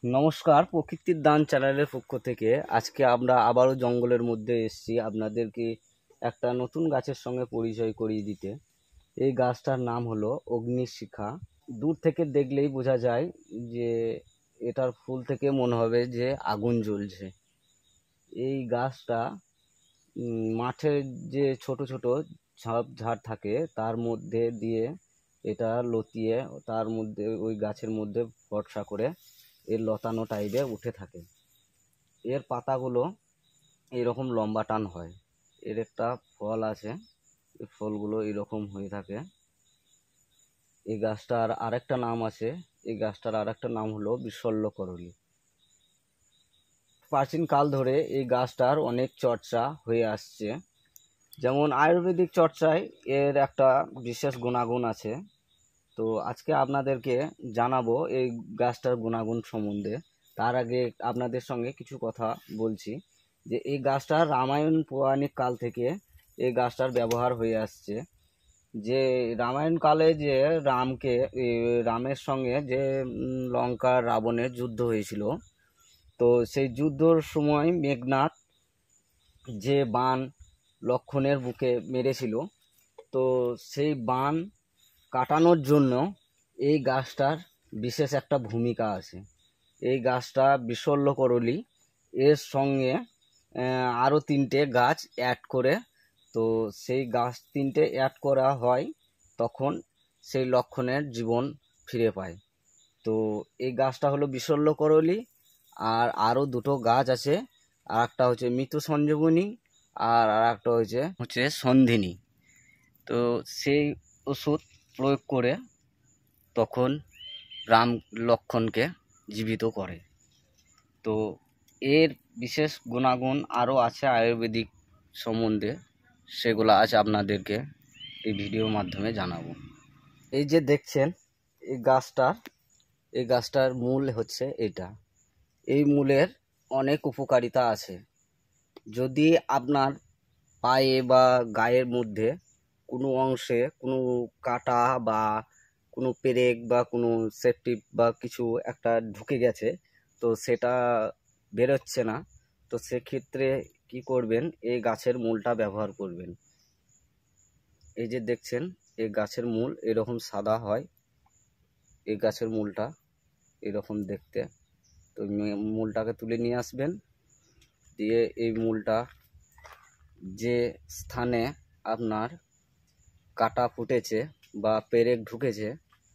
নমস্কার, প্রকৃতির দান চ্যানেলের পক্ষ থেকে আজকে আমরা আবারও জঙ্গলের মধ্যে এসেছি আপনাদেরকে একটা নতুন গাছের সঙ্গে পরিচয় করিয়ে দিতে। এই গাছটার নাম হলো অগ্নিশিখা। দূর থেকে দেখলেই বোঝা যায় যে এটার ফুল থেকে মনে হবে যে আগুন জ্বলছে। এই গাছটা মাঠের যে ছোট ছোট ঝাড় থাকে তার মধ্যে দিয়ে এটা লতিয়ে তার মধ্যে ওই গাছের মধ্যে ভরসা করে এর লতানো টাইপের উঠে থাকে। এর পাতাগুলো এইরকম লম্বা টান হয়। এর একটা ফল আছে, এই ফলগুলো এইরকম হয়ে থাকে। এই গাছটার আরেকটা নাম আছে, এই গাছটার আরেকটা নাম হলো বিশল্যকরলী। প্রাচীন কাল ধরে এই গাছটার অনেক চর্চা হয়ে আসছে। যেমন আয়ুর্বেদিক চর্চায় এর একটা বিশেষ গুণাগুণ আছে। তো আজকে আপনাদেরকে জানাবো এই গাছটার গুণাগুণ সম্বন্ধে। তার আগে আপনাদের সঙ্গে কিছু কথা বলছি যে এই গাছটার রামায়ণ পৌরাণিক কাল থেকে এই গাছটার ব্যবহার হয়ে আসছে। যে রামায়ণ কালে যে রামকে রামের সঙ্গে যে লঙ্কার রাবণের যুদ্ধ হয়েছিল, তো সেই যুদ্ধর সময় মেঘনাদ যে বাণ লক্ষ্মণের বুকে মেরেছিল, তো সেই বাণ কাটানোর জন্য এই গাছটার বিশেষ একটা ভূমিকা আছে। এই গাছটা বিশল্যকরলী, এর সঙ্গে আরও 3টে গাছ অ্যাড করে, তো সেই গাছ 3টে অ্যাড করা হয়, তখন সেই লক্ষণের জীবন ফিরে পায়। তো এই গাছটা হলো বিশল্যকরলী। আর আরও 2টো গাছ আছে, আর একটা হচ্ছে মৃত্যু সঞ্জীবনী, আর একটা হচ্ছে সন্ধিনী। তো সেই ওষুধ প্রয়োগ করে তখন রাম লক্ষ্মণকে জীবিত করে। তো এর বিশেষ গুণাগুণ আরও আছে আয়ুর্বেদিক সম্বন্ধে, সেগুলো আজ আপনাদেরকে এই ভিডিওর মাধ্যমে জানাবো। এই যে দেখছেন এই গাছটার মূল হচ্ছে এটা। এই মূলের অনেক উপকারিতা আছে। যদি আপনার পায়ে বা গায়ের মধ্যে কোনো অংশে কোনো কাটা বা কোনো পেরেক বা কোনো সেপটিক বা কিছু একটা ঢুকে গেছে, তো সেটা বেরোচ্ছে না, তো সেক্ষেত্রে কি করবেন, এই গাছের মূলটা ব্যবহার করবেন। এই যে দেখছেন এই গাছের মূল এরকম সাদা হয়, এই গাছের মূলটা এরকম দেখতে। তো মূলটাকে তুলে নিয়ে আসবেন, দিয়ে এই মূলটা যে স্থানে আপনার কাটা ফুটেছে বা পেরেক ঢুকেছে,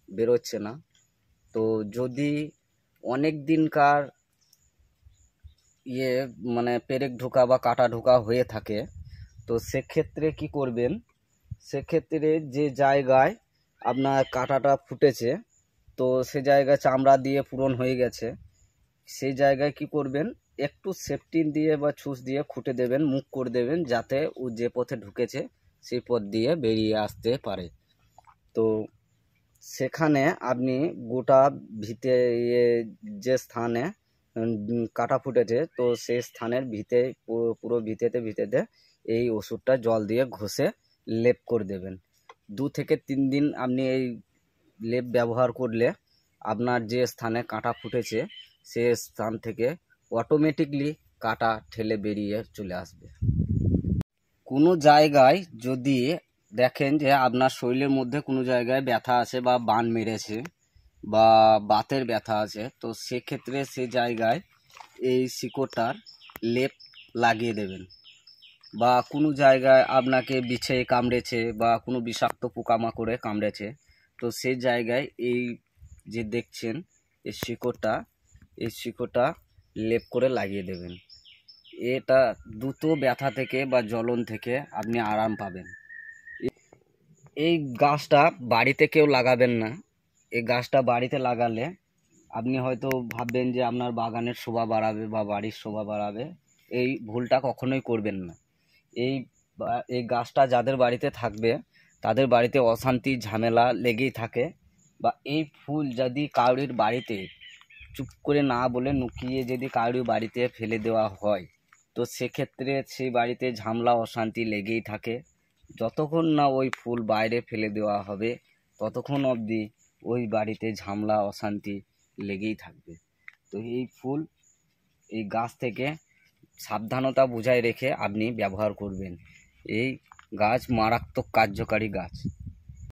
বেরোচ্ছে না, তো যদি অনেক দিনকার মানে পেরেক ঢোকা বা কাটা ঢোকা হয়ে থাকে, তো সেক্ষেত্রে কি করবেন, সেক্ষেত্রে যে জায়গায় আপনার কাটাটা ফুটেছে, তো সে জায়গায় চামড়া দিয়ে পূরণ হয়ে গেছে, সেই জায়গায় কি করবেন, একটু সেফটিন দিয়ে বা ছুঁচ দিয়ে খুঁটে দেবেন, মুখ করে দেবেন, যাতে ও যে পথে ঢুকেছে সেই পথ দিয়ে বেরিয়ে আসতে পারে। তো সেখানে আপনি গোটা ভিতে যে স্থানে কাটা ফুটেছে, তো সেই স্থানের পুরো ভিতেতে এই ওষুধটা জল দিয়ে ঘষে লেপ করে দেবেন। 2 থেকে 3 দিন আপনি এই লেপ ব্যবহার করলে আপনার যে স্থানে কাঁটা ফুটেছে সে স্থান থেকে অটোমেটিকলি কাঁটা ঠেলে বেরিয়ে চলে আসবে। কোনো জায়গায় যদি দেখেন যে আপনার শরীরের মধ্যে কোনো জায়গায় ব্যথা আছে বা বান মেরেছে বা বাতের ব্যথা আছে, তো সেক্ষেত্রে সে জায়গায় এই শিকড়টার লেপ লাগিয়ে দেবেন। বা কোনো জায়গায় আপনাকে বিছে কামড়েছে বা কোনো বিষাক্ত পোকামাকড়ে কামড়েছে, তো সেই জায়গায় এই যে দেখছেন এই শিকড়টা লেপ করে লাগিয়ে দেবেন। এটা দ্রুত ব্যথা থেকে বা জ্বলন থেকে আপনি আরাম পাবেন। এই গাছটা বাড়িতে কেউ লাগাবেন না। এই গাছটা বাড়িতে লাগালে আপনি হয়তো ভাববেন যে আপনার বাগানের শোভা বাড়াবে বা বাড়ির শোভা বাড়াবে, এই ভুলটা কখনোই করবেন না। এই গাছটা যাদের বাড়িতে থাকবে তাদের বাড়িতে অশান্তি ঝামেলা লেগেই থাকে। বা এই ফুল যদি কারোর বাড়িতে চুপ করে না বলে নুকিয়ে যদি কারোর বাড়িতে ফেলে দেওয়া হয়, তো সেক্ষেত্রে সেই বাড়িতে ঝামেলা অশান্তি লেগেই থাকে। যতক্ষণ না ওই ফুল বাইরে ফেলে দেওয়া হবে ততক্ষণ অবধি ওই বাড়িতে ঝামেলা অশান্তি লেগেই থাকবে। তো এই ফুল এই গাছ থেকে সাবধানতা বজায় রেখে আপনি ব্যবহার করবেন। এই গাছ মারাত্মক কার্যকারী গাছ।